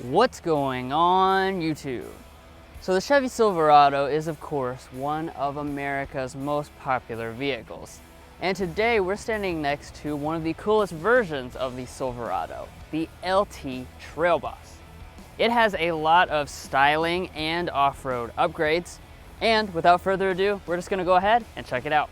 What's going on YouTube? So the Chevy Silverado is of course one of America's most popular vehicles. And today we're standing next to one of the coolest versions of the Silverado, the LT Trail Boss. It has a lot of styling and off-road upgrades. And without further ado, we're just gonna go ahead and check it out.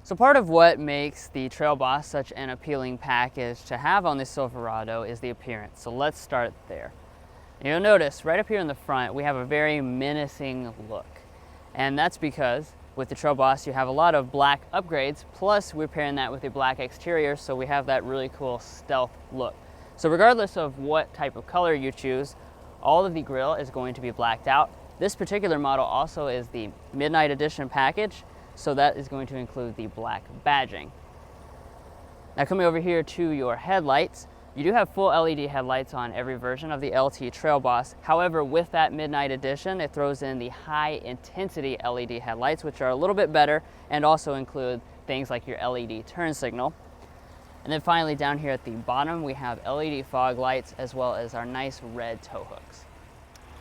So part of what makes the Trail Boss such an appealing package to have on the Silverado is the appearance. So let's start there. You'll notice right up here in the front, we have a very menacing look. And that's because with the Trail Boss, you have a lot of black upgrades, plus we're pairing that with a black exterior, so we have that really cool stealth look. So regardless of what type of color you choose, all of the grille is going to be blacked out. This particular model also is the Midnight Edition package, so that is going to include the black badging. Now coming over here to your headlights, you do have full LED headlights on every version of the LT Trail Boss. However, with that Midnight Edition, it throws in the high intensity LED headlights, which are a little bit better and also include things like your LED turn signal. And then finally down here at the bottom, we have LED fog lights as well as our nice red tow hooks.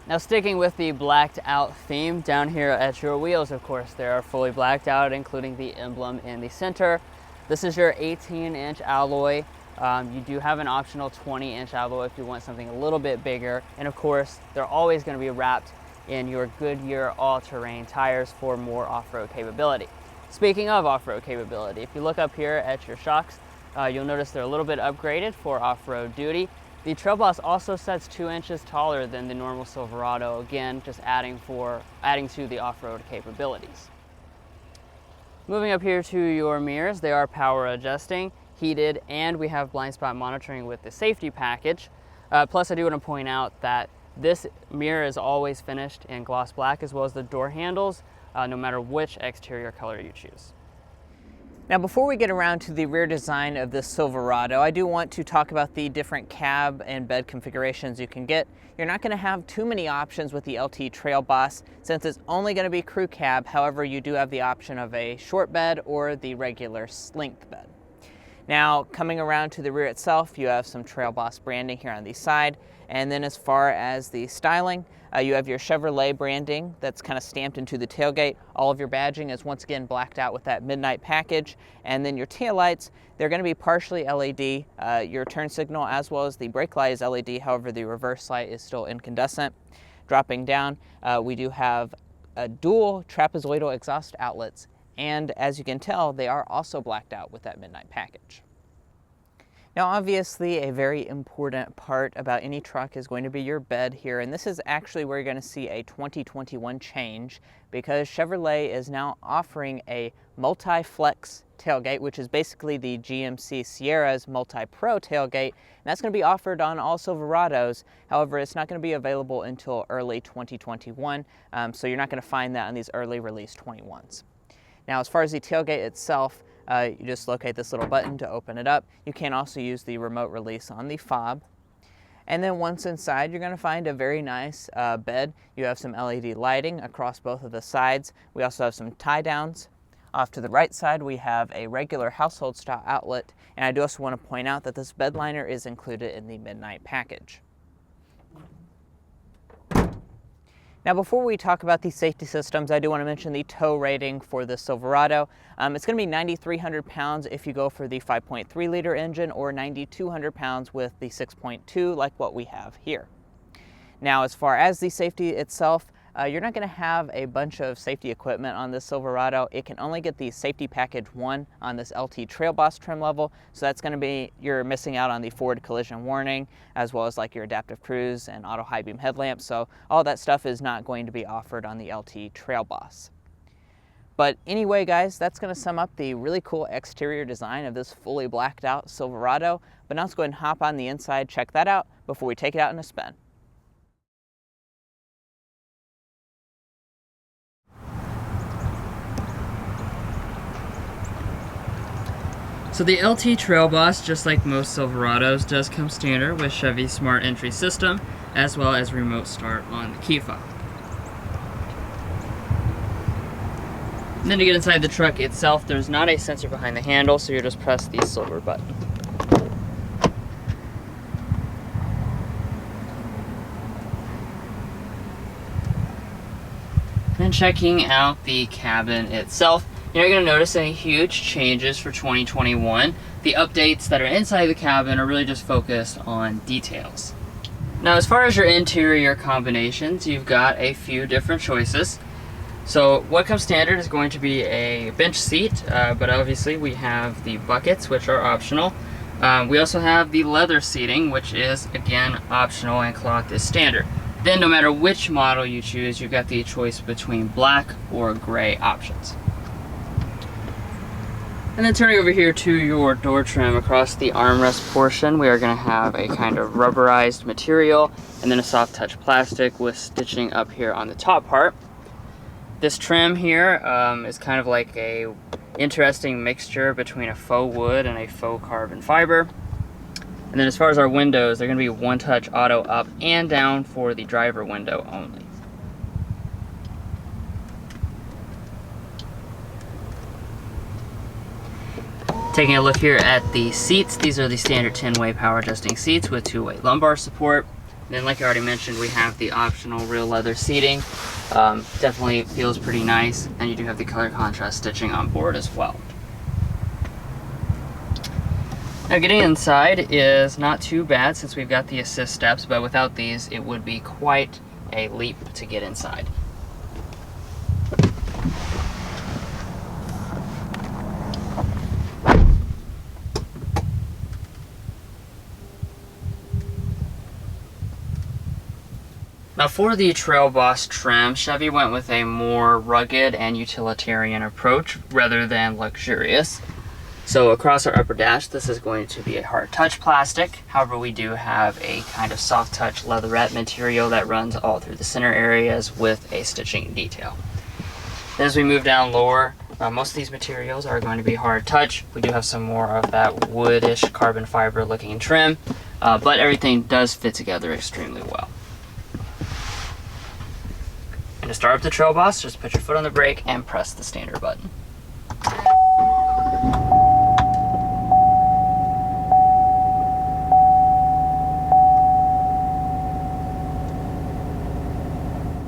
Now sticking with the blacked out theme, down here at your wheels, of course, they are fully blacked out, including the emblem in the center. This is your 18-inch alloy. You do have an optional 20-inch alloy if you want something a little bit bigger. And of course, they're always going to be wrapped in your Goodyear all-terrain tires for more off-road capability. Speaking of off-road capability, if you look up here at your shocks, you'll notice they're a little bit upgraded for off-road duty. The Trail Boss also sets 2 inches taller than the normal Silverado, again, just adding to the off-road capabilities. Moving up here to your mirrors, they are power adjusting, heated, and we have blind spot monitoring with the safety package. Plus, I do want to point out that this mirror is always finished in gloss black, as well as the door handles, no matter which exterior color you choose. Now before we get around to the rear design of this Silverado, I do want to talk about the different cab and bed configurations you can get. You're not going to have too many options with the LT Trail Boss since it's only going to be crew cab. However, you do have the option of a short bed or the regular length bed. Now coming around to the rear itself, you have some Trail Boss branding here on the side. And then as far as the styling, you have your Chevrolet branding that's kind of stamped into the tailgate. All of your badging is once again blacked out with that midnight package. And then your taillights, they're going to be partially LED. Your turn signal as well as the brake light is LED. However, the reverse light is still incandescent. Dropping down, we do have a dual trapezoidal exhaust outlets. And as you can tell, they are also blacked out with that midnight package. Now obviously a very important part about any truck is going to be your bed here, and this is actually where you're going to see a 2021 change because Chevrolet is now offering a multi-flex tailgate, which is basically the GMC Sierra's multi-pro tailgate, and that's going to be offered on all Silverados. However, it's not going to be available until early 2021, so you're not going to find that on these early release 21s. Now as far as the tailgate itself, you just locate this little button to open it up. You can also use the remote release on the fob. And then once inside, you're going to find a very nice bed. You have some LED lighting across both of the sides. We also have some tie downs. Off to the right side, we have a regular household style outlet. And I do also want to point out that this bed liner is included in the midnight package. Now before we talk about the safety systems, I do want to mention the tow rating for the Silverado. It's going to be 9,300 pounds if you go for the 5.3 liter engine or 9,200 pounds with the 6.2 like what we have here. Now as far as the safety itself, you're not going to have a bunch of safety equipment on this Silverado. It can only get the safety package 1 on this LT Trail Boss trim level, so that's going to be, you're missing out on the forward collision warning as well as like your adaptive cruise and auto high beam headlamps, so all that stuff is not going to be offered on the LT Trail Boss. But anyway guys, that's going to sum up the really cool exterior design of this fully blacked out Silverado, but now let's go ahead and hop on the inside, check that out before we take it out in a spin. So the LT Trail Boss, just like most Silverados, does come standard with Chevy Smart Entry System, as well as remote start on the key fob. And then to get inside the truck itself, there's not a sensor behind the handle, so you just press the silver button. Then checking out the cabin itself, you're not going to notice any huge changes for 2021. The updates that are inside the cabin are really just focused on details. Now, as far as your interior combinations, you've got a few different choices. So what comes standard is going to be a bench seat, but obviously we have the buckets, which are optional. We also have the leather seating, which is again optional, and cloth is standard. Then no matter which model you choose, you've got the choice between black or gray options. And then turning over here to your door trim, across the armrest portion, we are going to have a kind of rubberized material and then a soft touch plastic with stitching up here on the top part. This trim here is kind of like a interesting mixture between a faux wood and a faux carbon fiber. And then as far as our windows, they're going to be one touch auto up and down for the driver window only. Taking a look here at the seats, these are the standard 10-way power adjusting seats with 2-way lumbar support. And then like I already mentioned, we have the optional real leather seating. Definitely feels pretty nice, and you do have the color contrast stitching on board as well. Now getting inside is not too bad since we've got the assist steps, but without these it would be quite a leap to get inside. Now for the Trail Boss trim, Chevy went with a more rugged and utilitarian approach rather than luxurious. So across our upper dash, this is going to be a hard touch plastic. However, we do have a kind of soft touch leatherette material that runs all through the center areas with a stitching detail. Then as we move down lower, most of these materials are going to be hard touch. We do have some more of that woodish carbon fiber looking trim, but everything does fit together extremely well. And to start up the Trail Boss, just put your foot on the brake and press the standard button.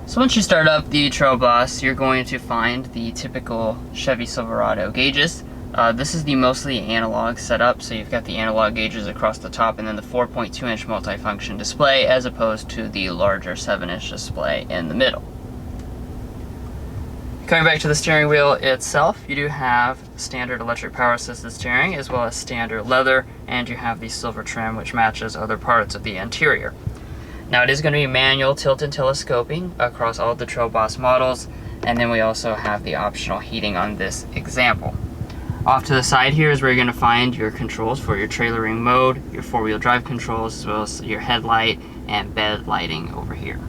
So once you start up the Trail Boss, you're going to find the typical Chevy Silverado gauges. This is the mostly analog setup, so you've got the analog gauges across the top and then the 4.2-inch multifunction display as opposed to the larger 7-inch display in the middle. Coming back to the steering wheel itself, you do have standard electric power assisted steering as well as standard leather, and you have the silver trim which matches other parts of the interior. Now it is going to be manual tilt and telescoping across all of the Trail Boss models, and then we also have the optional heating on this example. Off to the side here is where you're going to find your controls for your trailering mode, your 4-wheel drive controls, as well as your headlight and bed lighting over here.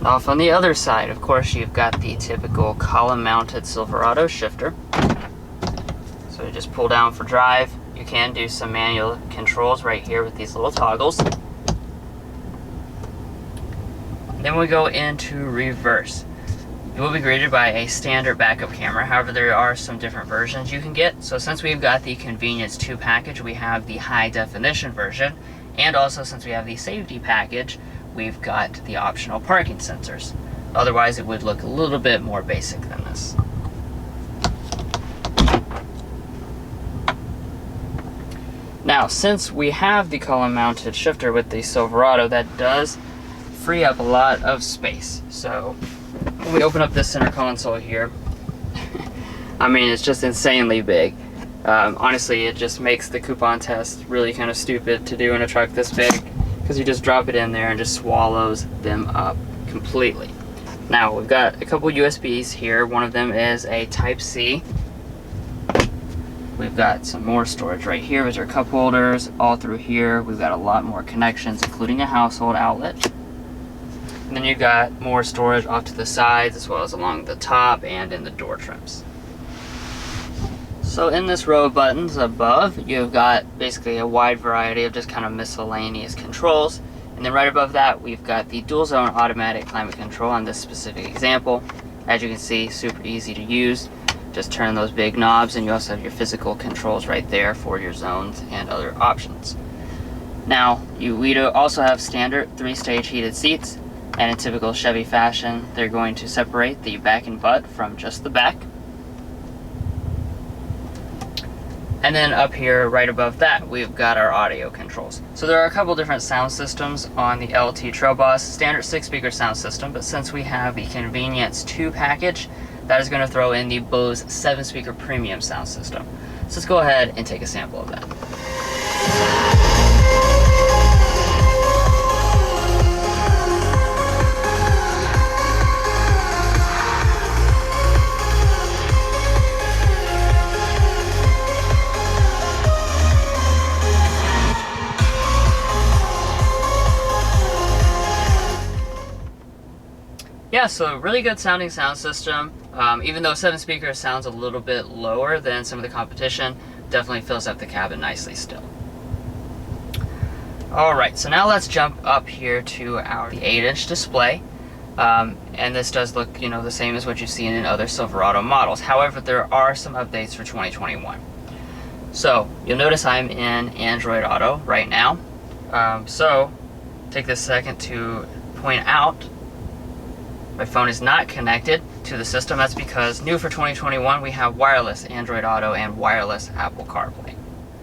Off on the other side, of course, you've got the typical column-mounted Silverado shifter. So you just pull down for drive. You can do some manual controls right here with these little toggles. Then we go into reverse. It will be greeted by a standard backup camera. However, there are some different versions you can get. So since we've got the Convenience 2 package, we have the high definition version. And also since we have the safety package, we've got the optional parking sensors. Otherwise, it would look a little bit more basic than this. Now, since we have the column-mounted shifter with the Silverado, that does free up a lot of space. So when we open up this center console here, I mean, it's just insanely big. Honestly, it just makes the coupon test really kind of stupid to do in a truck this big, because you just drop it in there and just swallows them up completely. Now, we've got a couple USBs here. One of them is a Type-C. We've got some more storage right here with our cup holders. All through here, we've got a lot more connections, including a household outlet. And then you've got more storage off to the sides, as well as along the top and in the door trims. So in this row of buttons above, you've got basically a wide variety of just kind of miscellaneous controls. And then right above that, we've got the dual zone automatic climate control on this specific example. As you can see, super easy to use. Just turn those big knobs, and you also have your physical controls right there for your zones and other options. Now, we also have standard 3-stage heated seats, and in typical Chevy fashion, they're going to separate the back and butt from just the back. And then up here, right above that, we've got our audio controls. So there are a couple different sound systems on the LT Trail Boss. Standard 6-speaker sound system, but since we have the Convenience 2 package, that is going to throw in the Bose 7-speaker premium sound system. So let's go ahead and take a sample of that. Yeah, so really good sounding sound system. Even though 7 speakers sounds a little bit lower than some of the competition, definitely fills up the cabin nicely still. Alright, so now let's jump up here to our 8-inch display. And this does look, the same as what you've seen in other Silverado models. However, there are some updates for 2021. So, you'll notice I'm in Android Auto right now. So, take this second to point out my phone is not connected to the system. That's because new for 2021, we have wireless Android Auto and wireless Apple CarPlay.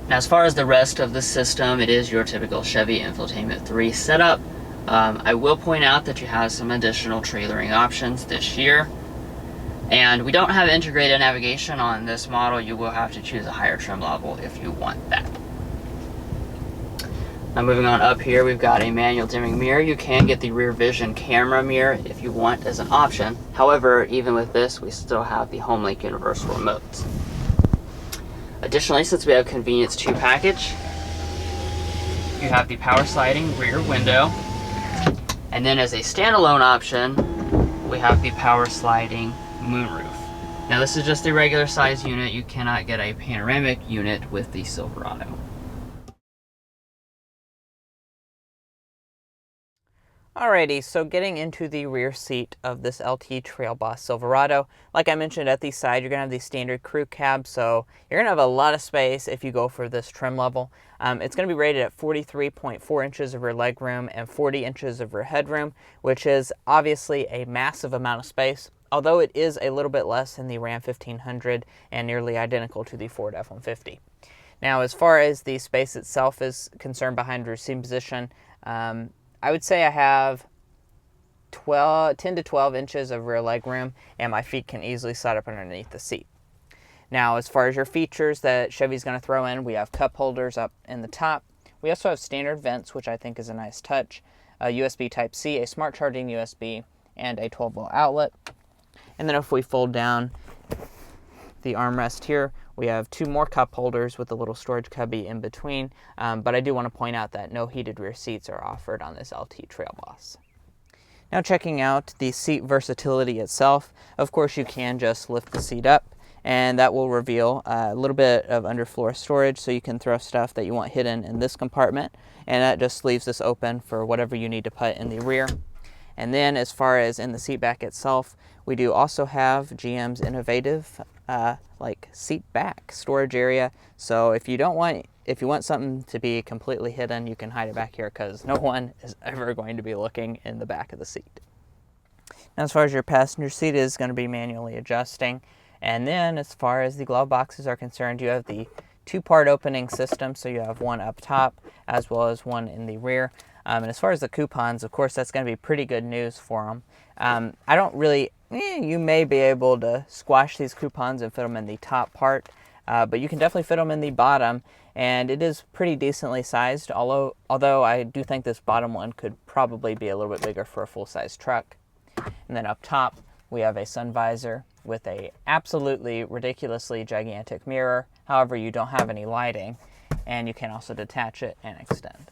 Now, as far as the rest of the system, it is your typical Chevy Infotainment 3 setup. I will point out that you have some additional trailering options this year. And we don't have integrated navigation on this model. You will have to choose a higher trim level if you want that. Now moving on up here, we've got a manual dimming mirror. You can get the rear vision camera mirror if you want as an option. However, even with this, we still have the HomeLink universal remotes. Additionally, since we have Convenience 2 package, you have the power sliding rear window. And then as a standalone option, we have the power sliding moonroof. Now this is just a regular size unit. You cannot get a panoramic unit with the Silverado. Alrighty, so getting into the rear seat of this LT Trail Boss Silverado, like I mentioned at the side, you're going to have the standard crew cab, so you're going to have a lot of space if you go for this trim level. It's going to be rated at 43.4 inches of rear legroom and 40 inches of rear headroom, which is obviously a massive amount of space, although it is a little bit less than the Ram 1500 and nearly identical to the Ford F-150. Now, as far as the space itself is concerned behind rear seat position, I would say I have 10 to 12 inches of rear leg room, and my feet can easily slide up underneath the seat. Now, as far as your features that Chevy's going to throw in, we have cup holders up in the top. We also have standard vents, which I think is a nice touch, a USB Type-C, a smart charging USB, and a 12-volt outlet. And then if we fold down the armrest here, we have 2 more cup holders with a little storage cubby in between, but I do want to point out that no heated rear seats are offered on this LT Trail Boss. Now, checking out the seat versatility itself, of course you can just lift the seat up, and that will reveal a little bit of underfloor storage, so you can throw stuff that you want hidden in this compartment, and that just leaves this open for whatever you need to put in the rear. And then as far as in the seat back itself, we do also have GM's innovative seat back storage area. So if you want something to be completely hidden, you can hide it back here, because no one is ever going to be looking in the back of the seat. Now, as far as your passenger seat is going to be manually adjusting. And then as far as the glove boxes are concerned, you have the 2-part opening system. So you have one up top as well as one in the rear. And as far as the coupons, of course, that's going to be pretty good news for them. I don't really, you may be able to squash these coupons and fit them in the top part, but you can definitely fit them in the bottom, and it is pretty decently sized, although I do think this bottom one could probably be a little bit bigger for a full-size truck. And then up top, we have a sun visor with a absolutely ridiculously gigantic mirror. However, you don't have any lighting, and you can also detach it and extend.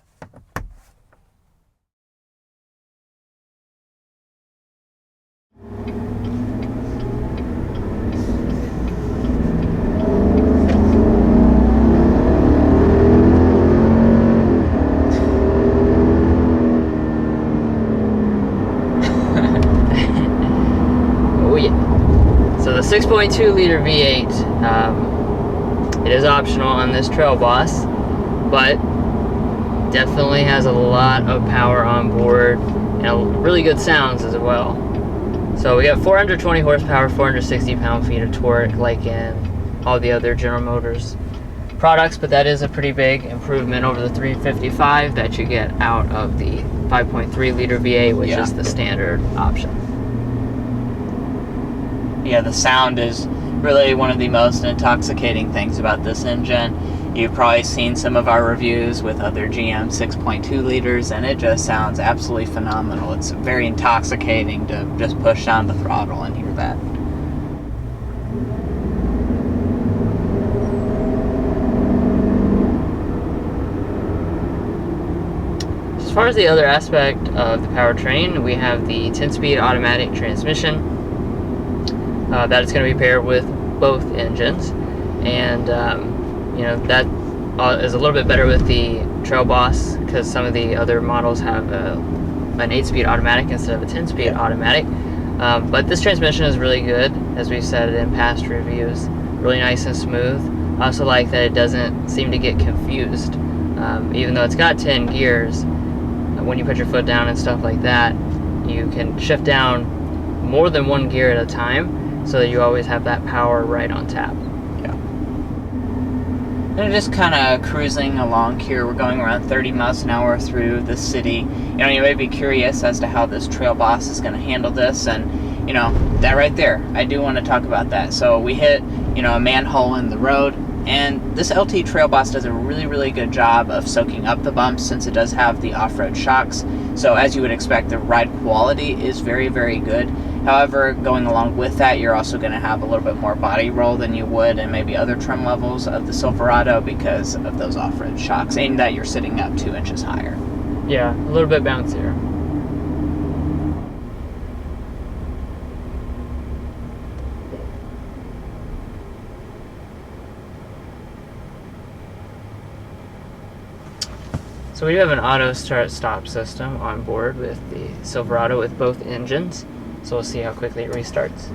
So the 6.2 liter V8, it is optional on this Trail Boss, but definitely has a lot of power on board and really good sounds as well. So we got 420 horsepower, 460 pound-feet of torque like in all the other General Motors products, but that is a pretty big improvement over the 355 that you get out of the 5.3 liter V8, which is the standard option. Yeah, the sound is really one of the most intoxicating things about this engine. You've probably seen some of our reviews with other GM 6.2 liters, and it just sounds absolutely phenomenal. It's very intoxicating to just push down the throttle and hear that. As far as the other aspect of the powertrain, we have the 10-speed automatic transmission that is going to be paired with both engines, and you know, that is a little bit better with the Trail Boss because some of the other models have an 8-speed automatic instead of a 10-speed automatic. But this transmission is really good, as we've said in past reviews. Really nice and smooth. I also like that it doesn't seem to get confused. Even though it's got 10 gears, when you put your foot down and stuff like that, you can shift down more than one gear at a time so that you always have that power right on tap. And just kind of cruising along here. We're going around 30 miles an hour through the city. You know, you may be curious as to how this Trail Boss is going to handle this, and you know, that right there, I do want to talk about that. So we hit, you know, a manhole in the road, and this LT Trail Boss does a really good job of soaking up the bumps since it does have the off-road shocks. So as you would expect, the ride quality is very good. However, going along with that, you're also going to have a little bit more body roll than you would in maybe other trim levels of the Silverado because of those off-road shocks, and that you're sitting up 2 inches higher. Yeah, a little bit bouncier. So we do have an auto start-stop system on board with the Silverado with both engines. So we'll see how quickly it restarts.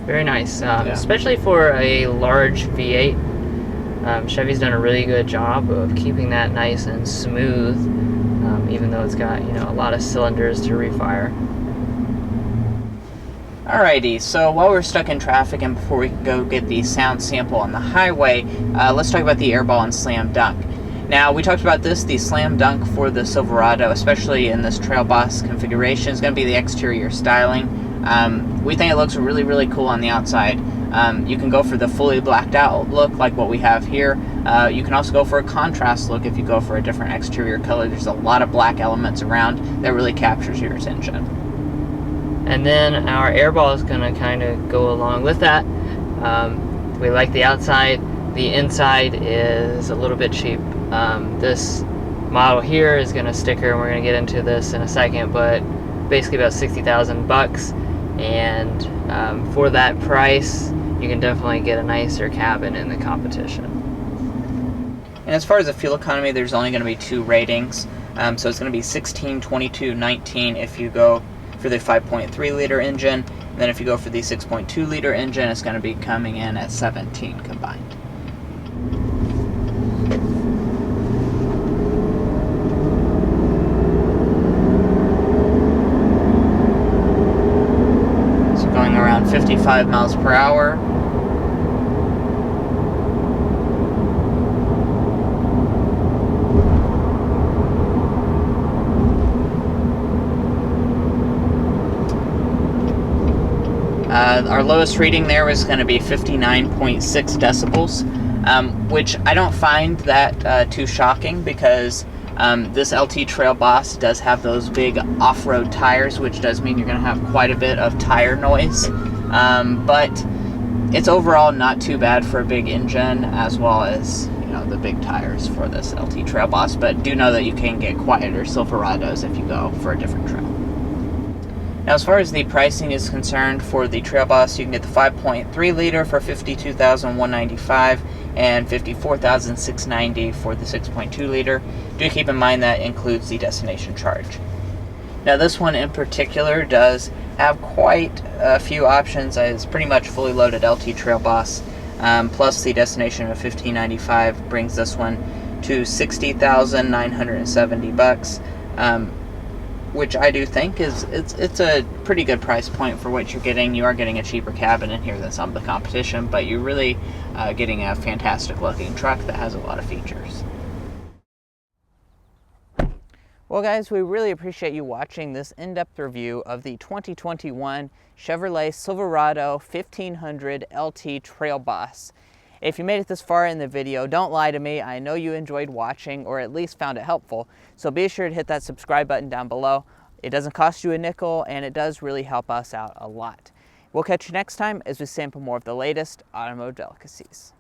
Very nice, especially for a large V8. Chevy's done a really good job of keeping that nice and smooth, even though it's got, you know, a lot of cylinders to refire. Alrighty, so while we're stuck in traffic and before we can go get the sound sample on the highway, let's talk about the airball and slam dunk. Now, we talked about this, the slam dunk for the Silverado, especially in this Trail Boss configuration, is going to be the exterior styling. We think it looks really cool on the outside. You can go for the fully blacked out look like what we have here. You can also go for a contrast look if you go for a different exterior color. There's a lot of black elements around that really captures your attention. And then our airball is going to kind of go along with that. We like the outside. The inside is a little bit cheap. This model here is going to sticker, and we're going to get into this in a second, but basically about 60,000 bucks, and for that price you can definitely get a nicer cabin in the competition. And as far as the fuel economy, there's only going to be 2 ratings, so it's going to be 16, 22, 19 if you go for the 5.3 liter engine, and then if you go for the 6.2 liter engine, it's going to be coming in at 17 combined. So going around 55 miles per hour. Our lowest reading there was going to be 59.6 decibels, which I don't find that too shocking because this LT Trail Boss does have those big off-road tires, which does mean you're going to have quite a bit of tire noise, but it's overall not too bad for a big engine, as well as, you know, the big tires for this LT Trail Boss, but do know that you can get quieter Silverados if you go for a different trim. Now, as far as the pricing is concerned for the Trail Boss, you can get the 5.3 liter for $52,195 and $54,690 for the 6.2 liter. Do keep in mind that includes the destination charge. Now this one in particular does have quite a few options. It's pretty much fully loaded LT Trail Boss, plus the destination of $1595 brings this one to $60,970, which I do think is it's a pretty good price point for what you're getting. You are getting a cheaper cabin in here than some of the competition, but you're really getting a fantastic looking truck that has a lot of features. Well guys, we really appreciate you watching this in-depth review of the 2021 Chevrolet Silverado 1500 LT Trail Boss. If you made it this far in the video, don't lie to me. I know you enjoyed watching, or at least found it helpful. So be sure to hit that subscribe button down below. It doesn't cost you a nickel, and it does really help us out a lot. We'll catch you next time as we sample more of the latest automotive delicacies.